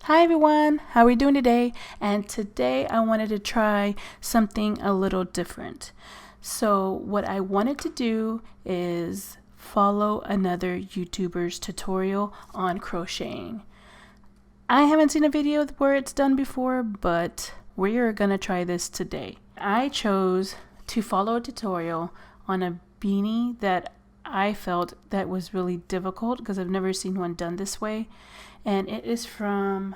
Hi everyone, how are we doing today? And today I wanted to try something a little different. So what I wanted to do is follow another YouTuber's tutorial on crocheting. I haven't seen a video where it's done before, but we're gonna try this today. I chose to follow a tutorial on a beanie that I felt that was really difficult because I've never seen one done this way, and it is from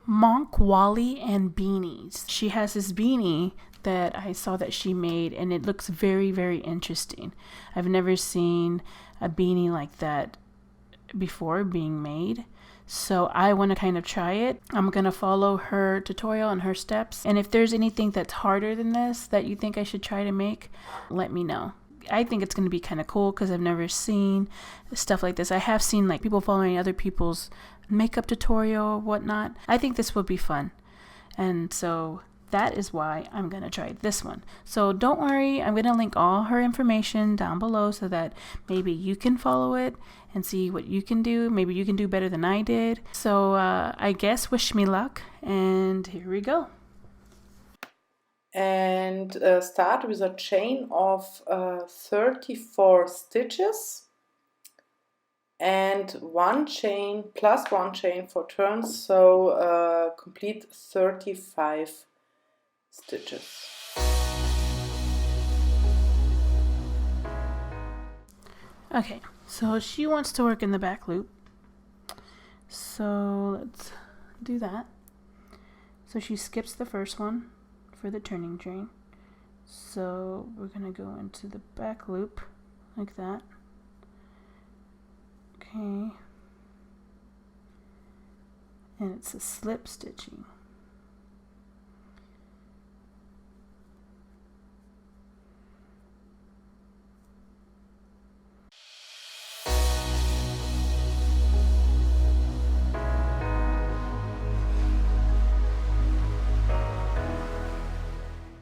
Monk Wally and Beanies. She has this beanie that I saw that she made, and it looks very, very interesting. I've never seen a beanie like that before being made, so I want to kind of try it. I'm going to follow her tutorial and her steps, and if there's anything that's harder than this that you think I should try to make, let me know. I think it's going to be kind of cool because I've never seen stuff like this. I have seen like people following other people's makeup tutorial or whatnot. I think this will be fun, and so that is why I'm going to try this one. So don't worry, I'm going to link all her information down below so that maybe you can follow it and see what you can do. Maybe you can do better than I did. So I guess wish me luck, and here we go. And start with a chain of 34 stitches and one chain plus one chain for turns, so complete 35 stitches. Okay, so she wants to work in the back loop, so let's do that. So she skips the first one for the turning chain, so we're gonna go into the back loop like that. Okay, and it's a slip stitching.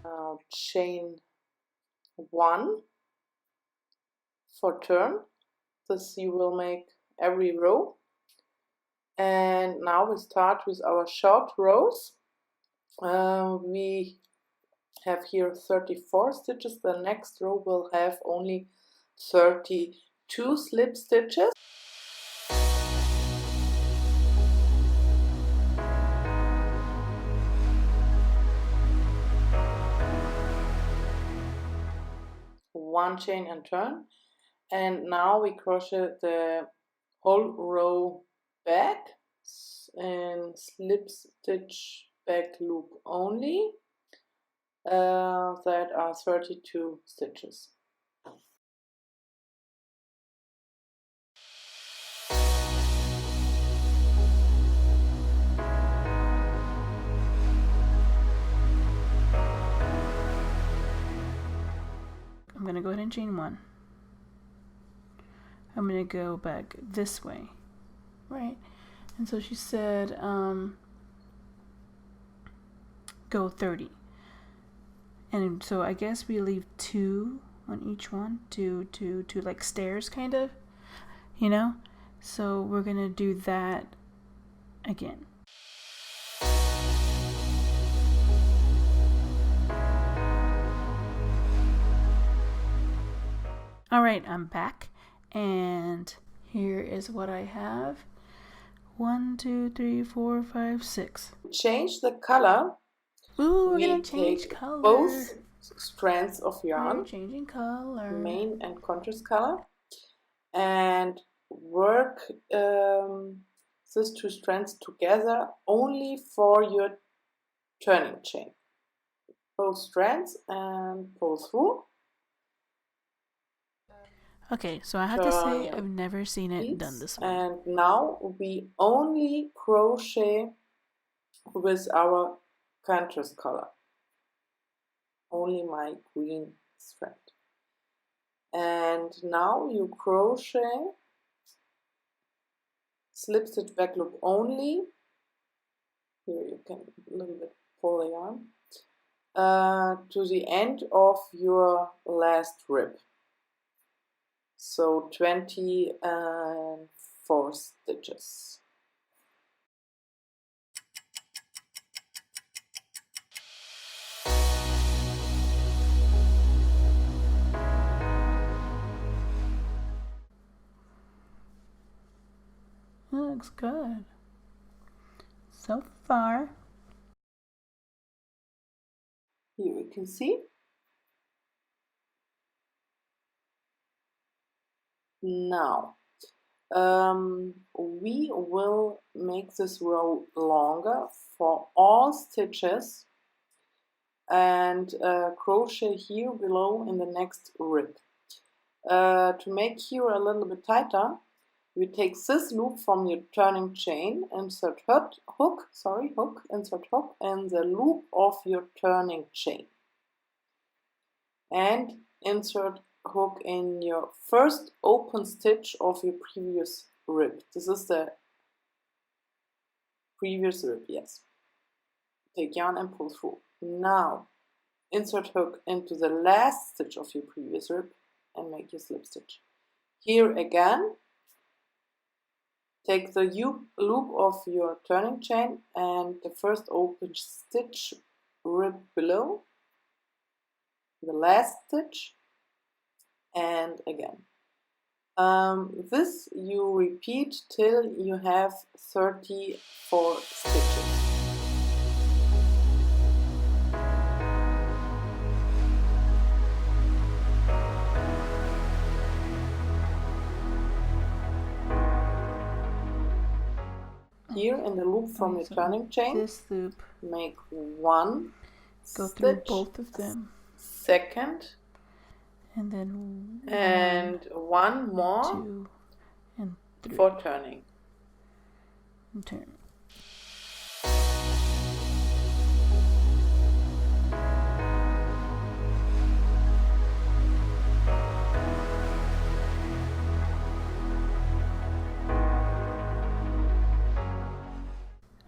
Now chain 1 for turn. This you will make every row. And now we start with our short rows. We have here 34 stitches. The next row will have only 32 slip stitches. One chain and turn, and now we crochet the whole row back and slip stitch back loop only. That are 32 stitches. I'm gonna go ahead and chain one. I'm gonna go back this way, right? And so she said go 30, and so I guess we leave 2 on each one, two like stairs kind of, you know. So we're gonna do that again. All right, I'm back, and here is what I have. 1, 2, 3, 4, 5, 6. Change the color. Ooh, we're gonna change color. Both strands of yarn. We're changing color. Main and contrast color. And work these two strands together only for your turning chain. Both strands and pull through. Okay, so I have to say I've never seen it done this way. And now we only crochet with our contrast color. Only my green thread. And now you crochet, slip stitch back loop only. Here you can a little bit pull the yarn to the end of your last rib. So 24 stitches. looks good so far. Here you can see. Now, we will make this row longer for all stitches and crochet here below in the next rib. To make here a little bit tighter, you take this loop from your turning chain, insert hook, insert hook in the loop of your turning chain, and insert hook in your first open stitch of your previous rib. This is the previous rib, yes. Take yarn and pull through. Now insert hook into the last stitch of your previous rib and make your slip stitch. Here again, take the loop of your turning chain and the first open stitch rib below, the last stitch, and again. This you repeat till you have 34 stitches. Here in the loop from your turning chain, this loop, make one go stitch, through both of them, second, and then one more, 2 and 3 for turning. and turn.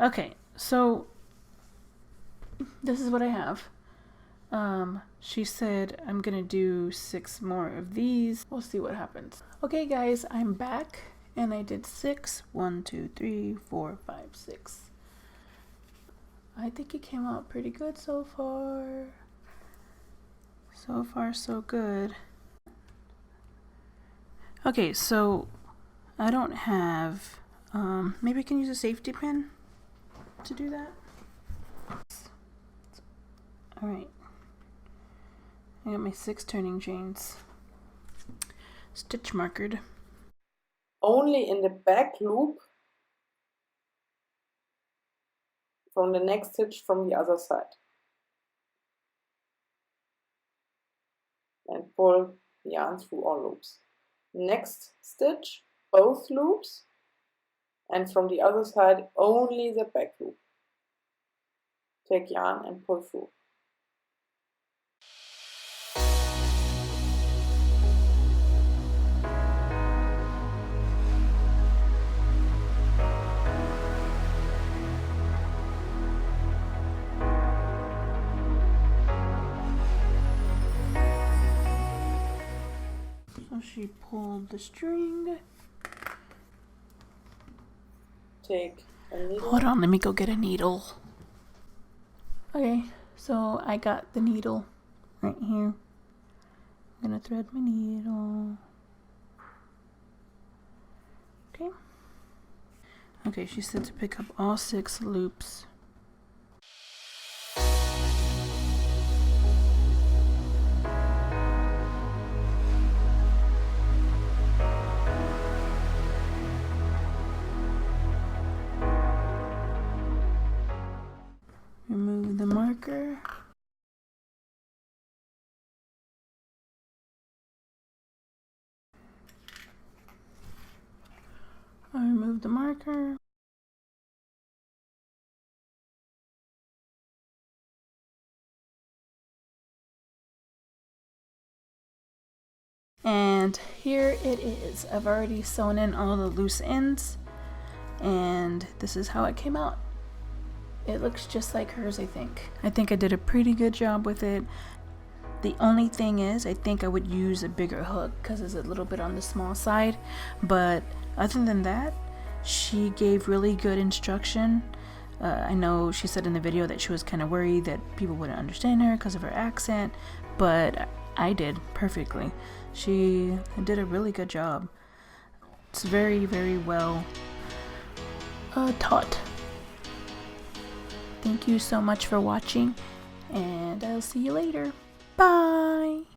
Okay, so this is what I have. She said I'm gonna do 6 more of these. We'll see what happens. Okay guys, I'm back and I did 6. 1, 2, 3, 4, 5, 6. I think it came out pretty good so far. So far so good. Okay, so I don't have, maybe I can use a safety pin to do that. Alright, I got my 6 turning chains stitch markered. Only in the back loop from the next stitch from the other side, and pull the yarn through all loops. Next stitch, both loops, and from the other side only the back loop. Take yarn and pull through. So she pulled the string. Take a needle. Hold on, let me go get a needle. Okay, so I got the needle right here. I'm gonna thread my needle. Okay. Okay, she said to pick up all 6 loops. Remove the marker. I remove the marker. And here it is. I've already sewn in all the loose ends, and this is how it came out. It looks just like hers, I think. I think I did a pretty good job with it. The only thing is, I think I would use a bigger hook because it's a little bit on the small side. But other than that, she gave really good instruction. I know she said in the video that she was kind of worried that people wouldn't understand her because of her accent, but I did perfectly. She did a really good job. It's very, very well taut. Thank you so much for watching, and I'll see you later. Bye!